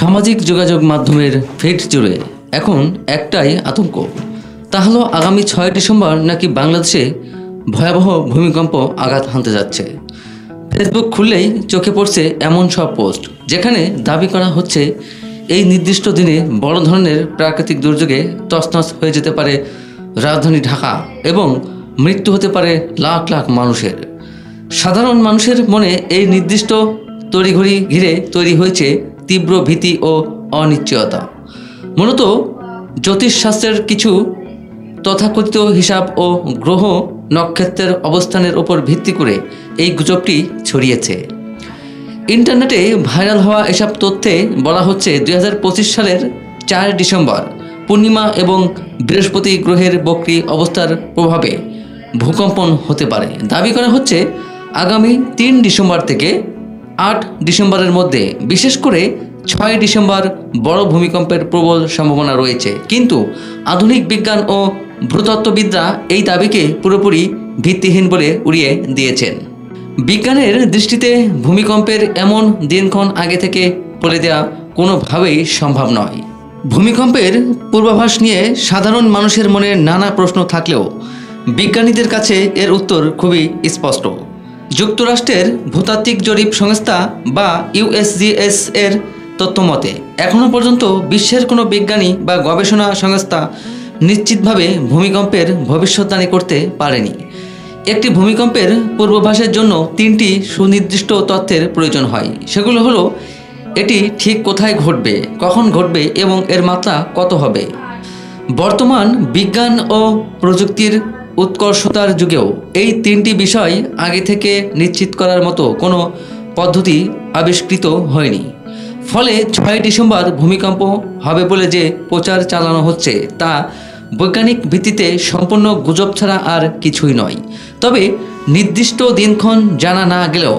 সামাজিক যোগাযোগ মাধ্যমের ফিড জুড়ে এখন একটাই আতঙ্ক, তা হলো আগামী 6 ডিসেম্বর নাকি বাংলাদেশে ভয়াবহ ভূমিকম্প আঘাত হানতে যাচ্ছে। ফেসবুক খুললেই চোখে পড়ছে এমন সব পোস্ট যেখানে দাবি করা হচ্ছে এই নির্দিষ্ট দিনে বড় ধরনের প্রাকৃতিক দুর্যোগে তছনছ হয়ে যেতে পারে রাজধানী ঢাকা এবং মৃত্যু হতে পারে লাখ লাখ মানুষের। সাধারণ মানুষের মনে এই নির্দিষ্ট তড়িঘড়ি ঘিরে তৈরি হয়েছে তীব্র ভীতি ও অনিশ্চয়তা। মূলত জ্যোতিষশাস্ত্রের কিছু তথাকথিত হিসাব ও গ্রহ নক্ষত্রের অবস্থানের ওপর ভিত্তি করে এই গুজবটি ছড়িয়েছে। ইন্টারনেটে ভাইরাল হওয়া এসব তথ্যে বলা হচ্ছে 2025 সালের 4 ডিসেম্বর পূর্ণিমা এবং বৃহস্পতি গ্রহের বক্রী অবস্থার প্রভাবে ভূকম্পন হতে পারে। দাবি করা হচ্ছে আগামী 3 ডিসেম্বর থেকে 8 ডিসেম্বরের মধ্যে, বিশেষ করে 6 ডিসেম্বর বড় ভূমিকম্পের প্রবল সম্ভাবনা রয়েছে। কিন্তু আধুনিক বিজ্ঞান ও ভূতত্ত্ববিদরা এই দাবিকে পুরোপুরি ভিত্তিহীন বলে উড়িয়ে দিয়েছেন। বিজ্ঞানের দৃষ্টিতে ভূমিকম্পের এমন দিনক্ষণ আগে থেকে বলে দেওয়া কোনোভাবেই সম্ভব নয়। ভূমিকম্পের পূর্বাভাস নিয়ে সাধারণ মানুষের মনে নানা প্রশ্ন থাকলেও বিজ্ঞানীদের কাছে এর উত্তর খুবই স্পষ্ট। যুক্তরাষ্ট্রের ভূতাত্ত্বিক জরিপ সংস্থা বা ইউএসজিএস এর তথ্যমতে এখনও পর্যন্ত বিশ্বের কোনো বিজ্ঞানী বা গবেষণা সংস্থা নিশ্চিতভাবে ভূমিকম্পের ভবিষ্যদ্বাণী করতে পারেনি। একটি ভূমিকম্পের পূর্বাভাসের জন্য 3টি সুনির্দিষ্ট তথ্যের প্রয়োজন হয়। সেগুলো হলো এটি ঠিক কোথায় ঘটবে, কখন ঘটবে এবং এর মাত্রা কত হবে। বর্তমান বিজ্ঞান ও প্রযুক্তির উৎকর্ষতার যুগেও এই 3টি বিষয় আগে থেকে নিশ্চিত করার মতো কোনো পদ্ধতি আবিষ্কৃত হয়নি। ফলে 6 ডিসেম্বর ভূমিকম্প হবে বলে যে প্রচার চালানো হচ্ছে তা বৈজ্ঞানিক ভিত্তিতে সম্পূর্ণ গুজব ছাড়া আর কিছুই নয়। তবে নির্দিষ্ট দিনক্ষণ জানা না গেলেও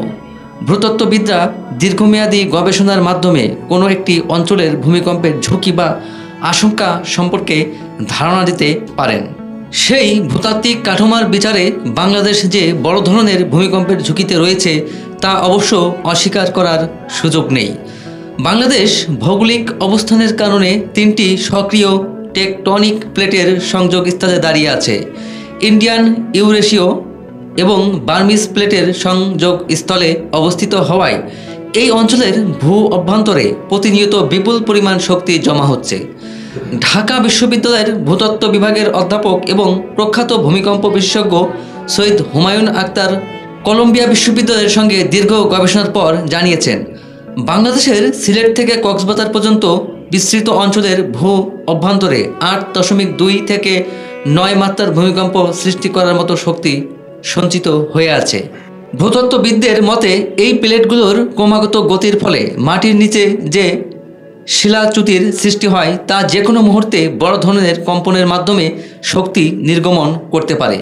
ভূতত্ত্ববিদরা দীর্ঘমেয়াদী গবেষণার মাধ্যমে কোনো একটি অঞ্চলের ভূমিকম্পের ঝুঁকি বা আশঙ্কা সম্পর্কে ধারণা দিতে পারেন। সেই ভূতাত্ত্বিক কাঠামোর বিচারে বাংলাদেশ যে বড় ধরনের ভূমিকম্পের ঝুঁকিতে রয়েছে তা অবশ্য অস্বীকার করার সুযোগ নেই। বাংলাদেশ ভৌগোলিক অবস্থানের কারণে 3টি সক্রিয় টেকটনিক প্লেটের সংযোগ স্থলে দাঁড়িয়ে আছে। ইন্ডিয়ান, ইউরেশীয় এবং বার্মিজ প্লেটের সংযোগ স্থলে অবস্থিত হওয়ায় এই অঞ্চলের ভূ অভ্যন্তরে প্রতিনিয়ত বিপুল পরিমাণ শক্তি জমা হচ্ছে। ঢাকা বিশ্ববিদ্যালয়ের ভূতত্ত্ব বিভাগের অধ্যাপক এবং প্রখ্যাত ভূমিকম্প বিশেষজ্ঞ সৈয়দ হুমায়ুন আখতার কলম্বিয়া বিশ্ববিদ্যালয়ের সঙ্গে দীর্ঘ গবেষণার পর জানিয়েছেন, বাংলাদেশের সিলেট থেকে কক্সবাজার পর্যন্ত বিস্তৃত অঞ্চলের ভূ অভ্যন্তরে 8.2 থেকে 9 মাত্রার ভূমিকম্প সৃষ্টি করার মতো শক্তি সঞ্চিত হয়ে আছে। ভূতত্ত্ববিদদের মতে এই প্লেটগুলোর ক্রমাগত গতির ফলে মাটির নিচে যে শিলাচ্যুতির সৃষ্টি হয় তা যে কোনো মুহূর্তে বড় ধরনের কম্পনের মাধ্যমে শক্তি নির্গমন করতে পারে।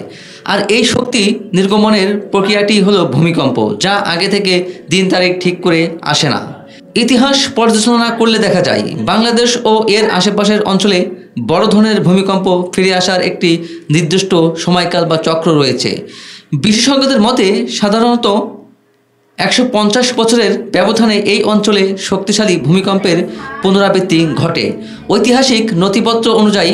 আর এই শক্তি নির্গমনের প্রক্রিয়াটি হলো ভূমিকম্প, যা আগে থেকে দিন তারিখ ঠিক করে আসে না। ইতিহাস পর্যালোচনা করলে দেখা যায় বাংলাদেশ ও এর আশেপাশের অঞ্চলে বড় ধরনের ভূমিকম্প ফিরে আসার একটি নির্দিষ্ট সময়কাল বা চক্র রয়েছে। বিশেষজ্ঞদের মতে সাধারণত 150 বছরের ব্যবধানে এই অঞ্চলে শক্তিশালী ভূমিকম্পের পুনরাবৃত্তি ঘটে। ঐতিহাসিক নথিপত্র অনুযায়ী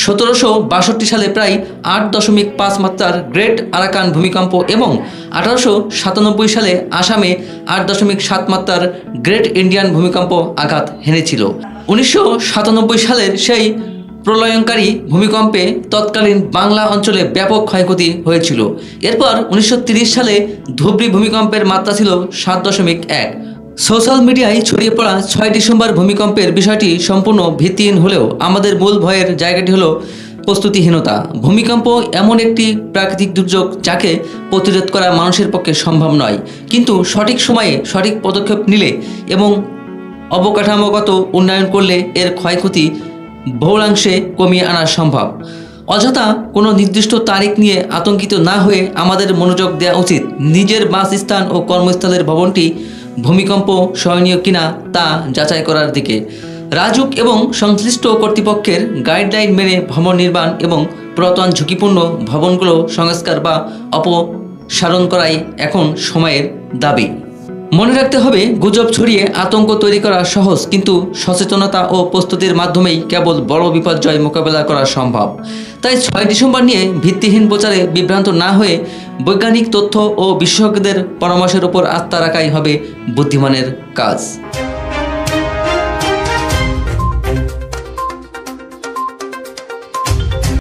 1762 সালে প্রায় 8.5 মাত্রার গ্রেট আরাকান ভূমিকম্প এবং 1897 সালে আসামে 8.7 মাত্রার গ্রেট ইন্ডিয়ান ভূমিকম্প আঘাত হেনেছিল। 1997 সালের সেই প্রলয়ঙ্কারী ভূমিকম্পে তৎকালীন বাংলা অঞ্চলে ব্যাপক ক্ষয়ক্ষতি হয়েছিল। এরপর 1930 সালে ধুবড়ী ভূমিকম্পের মাত্রা ছিল 7.1। সোশ্যাল মিডিয়ায় ছড়িয়ে পড়া 6 ডিসেম্বর ভূমিকম্পের বিষয়টি সম্পূর্ণ ভিত্তিহীন হলেও আমাদের মূল ভয়ের জায়গাটি হলো প্রস্তুতিহীনতা। ভূমিকম্প এমন একটি প্রাকৃতিক দুর্যোগ যাকে প্রতিরোধ করা মানুষের পক্ষে সম্ভব নয়, কিন্তু সঠিক সময়ে সঠিক পদক্ষেপ নিলে এবং অবকাঠামোগত উন্নয়ন করলে এর ক্ষয়ক্ষতি বহুলাংশে কমিয়ে আনা সম্ভব। অযথা কোনো নির্দিষ্ট তারিখ নিয়ে আতঙ্কিত না হয়ে আমাদের মনোযোগ দেওয়া উচিত নিজের বাসস্থান ও কর্মস্থলের ভবনটি ভূমিকম্প সহনীয় কিনা তা যাচাই করার দিকে। রাজুক এবং সংশ্লিষ্ট কর্তৃপক্ষের গাইডলাইন মেনে ভবন নির্মাণ এবং পুরাতন ঝুঁকিপূর্ণ ভবনগুলো সংস্কার বা অপসারণ করাই এখন সময়ের দাবি। মনে রাখতে হবে, গুজব ছড়িয়ে আতঙ্ক তৈরি করা সহজ, কিন্তু সচেতনতা ও প্রস্তুতির মাধ্যমেই কেবল বড় বিপর্যয় মোকাবেলা করা সম্ভব। তাই 6 ডিসেম্বর নিয়ে ভিত্তিহীন প্রচারে বিভ্রান্ত না হয়ে বৈজ্ঞানিক তথ্য ও বিশেষজ্ঞদের পরামর্শের উপর আস্থা রাখাই হবে বুদ্ধিমানের কাজ।